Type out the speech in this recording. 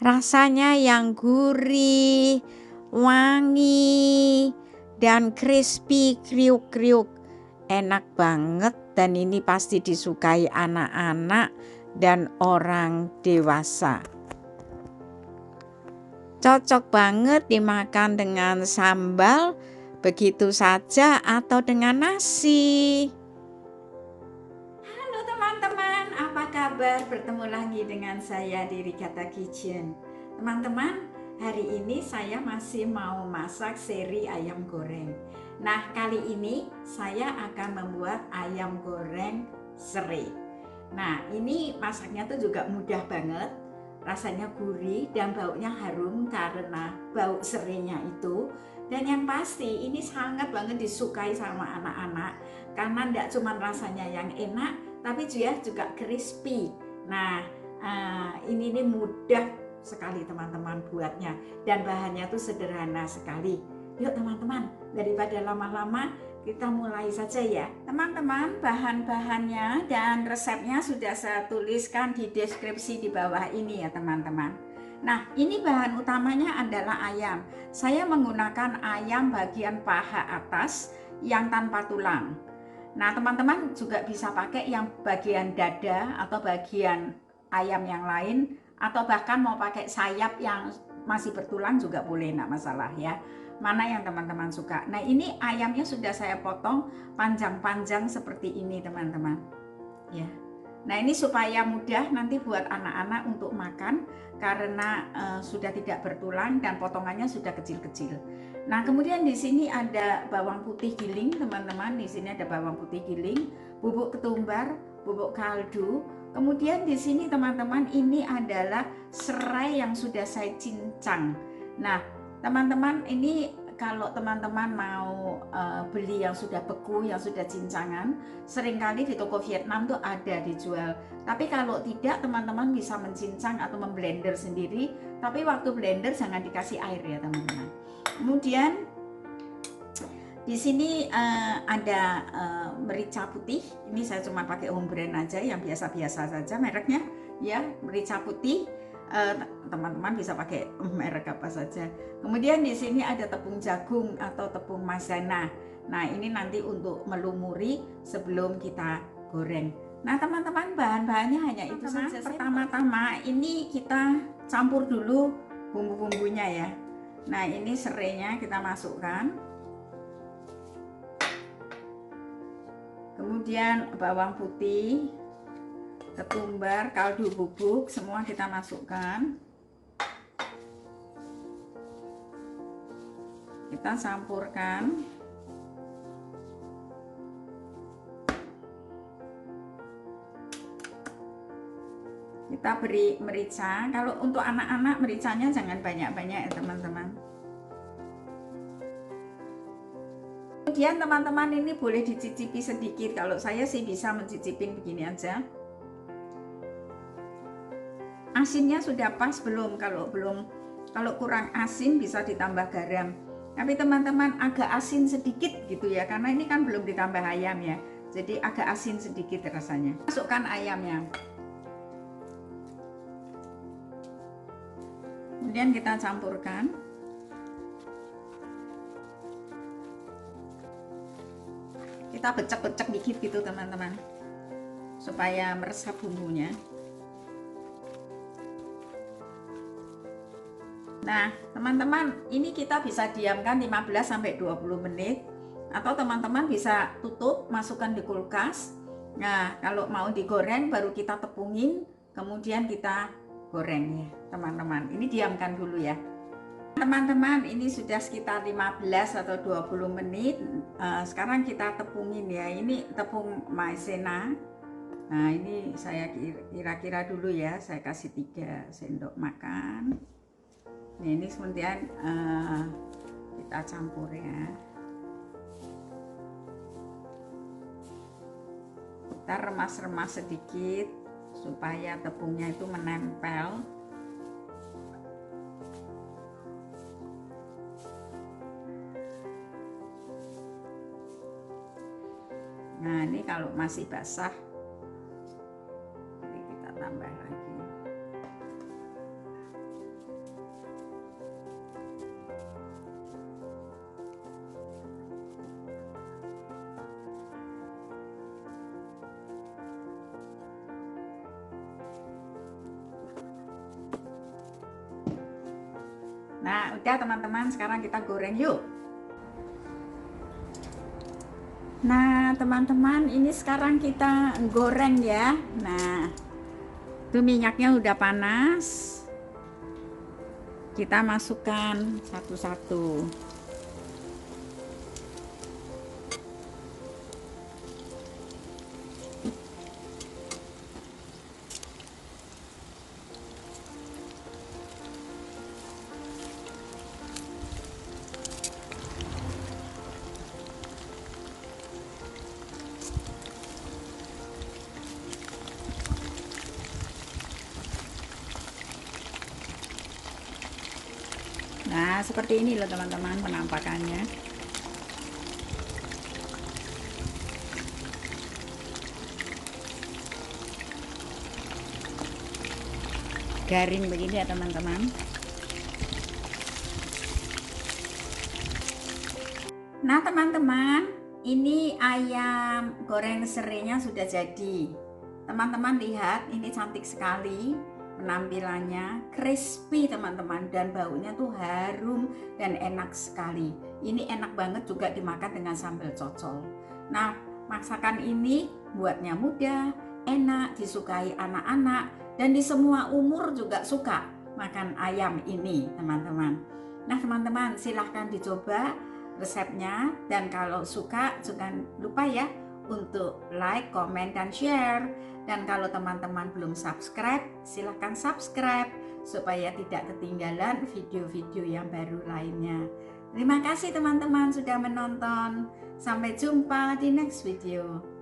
Rasanya yang gurih, wangi, dan crispy, kriuk-kriuk. Enak banget dan ini pasti disukai anak-anak dan orang dewasa. Cocok banget dimakan dengan sambal begitu saja atau dengan nasi. Halo teman-teman, apa kabar? Bertemu lagi dengan saya di Rikata Kitchen. Teman-teman, hari ini saya masih mau masak seri ayam goreng. Nah, kali ini saya akan membuat ayam goreng serai. Nah, ini masaknya tuh juga mudah banget. Rasanya gurih dan baunya harum karena bau serainya itu. Dan yang pasti ini sangat banget disukai sama anak-anak karena tidak cuma rasanya yang enak, tapi juga crispy. Nah, ini mudah sekali teman-teman buatnya dan bahannya tuh sederhana sekali. Yuk teman-teman, daripada lama-lama kita mulai saja ya. Teman-teman, bahan-bahannya dan resepnya sudah saya tuliskan di deskripsi di bawah ini ya teman-teman. Nah, ini bahan utamanya adalah ayam. Saya menggunakan ayam bagian paha atas yang tanpa tulang. Nah, teman-teman juga bisa pakai yang bagian dada atau bagian ayam yang lain, atau bahkan mau pakai sayap yang masih bertulang juga boleh, enggak masalah ya. Mana yang teman-teman suka. Nah, ini ayamnya sudah saya potong panjang-panjang seperti ini teman-teman ya. Nah, ini supaya mudah nanti buat anak-anak untuk makan karena sudah tidak bertulang dan potongannya sudah kecil-kecil. Nah, kemudian di sini ada bawang putih giling teman-teman. Di sini ada bawang putih giling, bubuk ketumbar, bubuk kaldu. Kemudian di sini teman-teman ini adalah serai yang sudah saya cincang. Nah, teman-teman ini kalau teman-teman mau beli yang sudah beku, yang sudah cincangan, seringkali di toko Vietnam tuh ada dijual. Tapi kalau tidak, teman-teman bisa mencincang atau memblender sendiri. Tapi waktu blender jangan dikasih air ya teman-teman. Kemudian di sini ada merica putih. Ini saya cuma pakai home brand aja, yang biasa-biasa saja mereknya ya, merica putih. Teman-teman bisa pakai merek apa saja. Kemudian di sini ada tepung jagung atau tepung maizena. Nah, ini nanti untuk melumuri sebelum kita goreng. Nah, teman-teman, bahan-bahannya hanya itu saja. Pertama-tama ini kita campur dulu bumbu-bumbunya ya. Nah, ini serainya kita masukkan. Kemudian bawang putih, ketumbar, kaldu bubuk, semua kita masukkan. Kita campurkan. Kita beri merica. Kalau untuk anak-anak mericanya jangan banyak-banyak ya teman-teman. Kemudian teman-teman ini boleh dicicipi sedikit. Kalau saya sih bisa mencicipin begini aja. Asinnya sudah pas belum? Kalau kurang asin bisa ditambah garam. Tapi teman-teman agak asin sedikit gitu ya, karena ini kan belum ditambah ayam ya. Jadi agak asin sedikit rasanya. Masukkan ayamnya. Kemudian kita campurkan. Kita becek-becek dikit gitu teman-teman, supaya meresap bumbunya. Nah, teman-teman, ini kita bisa diamkan 15-20 menit, atau teman-teman bisa tutup, masukkan di kulkas. Nah, kalau mau digoreng baru kita tepungin, kemudian kita goreng ya, teman-teman. Ini diamkan dulu ya. Teman-teman, ini sudah sekitar 15 atau 20 menit. Sekarang kita tepungin ya. Ini tepung maizena. Nah, ini saya kira-kira dulu ya, saya kasih 3 sendok makan. Nah, ini kemudian kita campur ya. Kita remas-remas sedikit supaya tepungnya itu menempel. Nah, ini kalau masih basah, jadi kita tambah lagi. Nah, udah teman-teman, sekarang kita goreng yuk. Nah, teman-teman, ini sekarang kita goreng ya. Nah, itu minyaknya udah panas. Kita masukkan satu-satu. Nah, seperti ini loh teman-teman penampakannya. Garing begini ya teman-teman. Nah teman-teman, ini ayam goreng serenya sudah jadi. Teman-teman lihat, ini cantik sekali penampilannya, crispy teman-teman, dan baunya tuh harum dan enak sekali. Ini enak banget juga dimakan dengan sambal cocol. Nah, masakan ini buatnya mudah, enak, disukai anak-anak, dan di semua umur juga suka makan ayam ini teman-teman. Nah teman-teman, silahkan dicoba resepnya, dan kalau suka jangan lupa ya untuk like, comment, dan share. Dan kalau teman-teman belum subscribe, silahkan subscribe supaya tidak ketinggalan video-video yang baru lainnya. Terima kasih teman-teman sudah menonton. Sampai jumpa di next video.